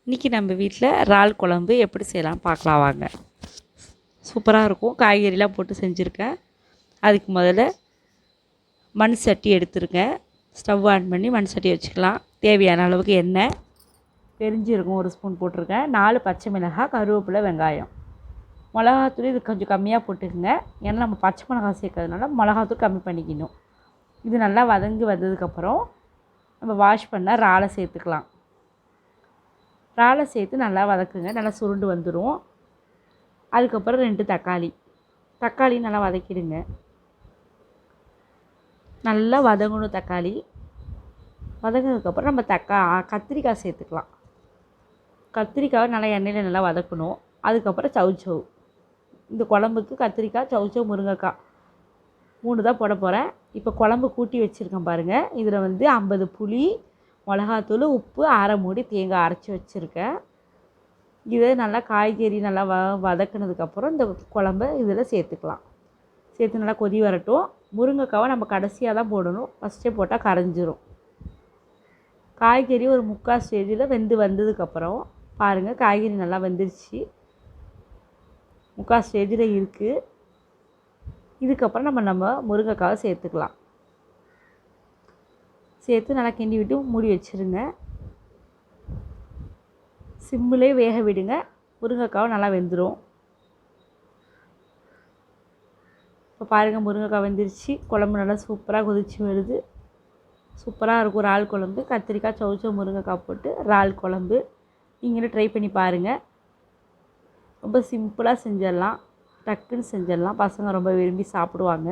இன்றைக்கி நம்ம வீட்டில் இறால் குழம்பு எப்படி செய்யலாம் பார்க்கலாம் வாங்க. சூப்பராக இருக்கும். காய்கறிலாம் போட்டு செஞ்சுருக்கேன். அதுக்கு முதல்ல மண் சட்டி எடுத்துருக்கேன். ஸ்டவ் ஆன் பண்ணி மண் சட்டி வச்சுக்கலாம். தேவையான அளவுக்கு எண்ணெய், பெருஞ்சீரகம் 1 ஸ்பூன் போட்டிருக்கேன். 4 பச்சை மிளகாய், கருவேப்பிலை, வெங்காயம். மிளகாத்தூள் இது கொஞ்சம் கம்மியாக போட்டுக்கோங்க. ஏன்னா நம்ம பச்சை மிளகாய் சேர்க்கறதுனால மிளகாத்தூள் கம்மி பண்ணிக்கணும். இது நல்லா வதங்கி வந்ததுக்கப்புறம் நம்ம வாஷ் பண்ண இறாலை சேர்த்துக்கலாம். இறாலை சேர்த்து நல்லா வதக்குங்க. நல்லா சுருண்டு வந்துடும். அதுக்கப்புறம் 2 தக்காளி நல்லா வதக்கிடுங்க. நல்லா வதங்கணும். தக்காளி வதங்கினதுக்கப்புறம் நம்ம கத்திரிக்காய் சேர்த்துக்கலாம். கத்திரிக்காவை நல்லா எண்ணெயில் நல்லா வதக்கணும். அதுக்கப்புறம் சௌசௌ. இந்த குழம்புக்கு கத்திரிக்காய், சௌசௌ, முருங்கைக்காய் 3 தான் போட போகிறேன். இப்போ குழம்பு கூட்டி வச்சுருக்கேன் பாருங்கள். இதில் 50 புளி, மிளகாத்தூள், உப்பு, 1/2 மூடி தேங்காய் அரைச்சி வச்சுருக்கேன். இதை நல்லா காய்கறி நல்லா வதக்கினதுக்கப்புறம் இந்த குழம்ப இதில் சேர்த்துக்கலாம். சேர்த்து நல்லா கொதி வரட்டும். முருங்கைக்காவை நம்ம கடைசியாக தான் போடணும். ஃபஸ்ட்டே போட்டால் கரைஞ்சிரும். காய்கறி ஒரு 3/4 ஸ்டேஜில் வெந்து வந்ததுக்கப்புறம் பாருங்கள், காய்கறி நல்லா வெந்துருச்சு. 3/4 ஸ்டேஜில் இருக்குது. இதுக்கப்புறம் நம்ம முருங்கைக்காவை சேர்த்துக்கலாம். சேர்த்து நல்லா கிண்டி விட்டு மூடி வச்சுருங்க. சிம்மிலே வேக விடுங்க. முருங்கைக்காவை நல்லா வெந்துடும். இப்போ பாருங்கள், முருங்கைக்காய் வெந்துருச்சு. குழம்பு நல்லா சூப்பராக கொதிச்சு வருது. சூப்பராக இருக்கும் இறால் குழம்பு. கத்திரிக்காய், சௌசௌ, முருங்கைக்காய் போட்டு இறால் குழம்பு நீங்களும் ட்ரை பண்ணி பாருங்கள். ரொம்ப சிம்பிளாக செஞ்சிடலாம். டக்குன்னு செஞ்சிடலாம். பசங்க ரொம்ப விரும்பி சாப்பிடுவாங்க.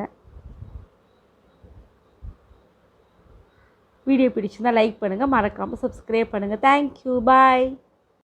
வீடியோ பிடிச்சிருந்தால் லைக் பண்ணுங்கள். மறக்காமல் சப்ஸ்கிரைப் பண்ணுங்கள். தேங்க்யூ. பாய்.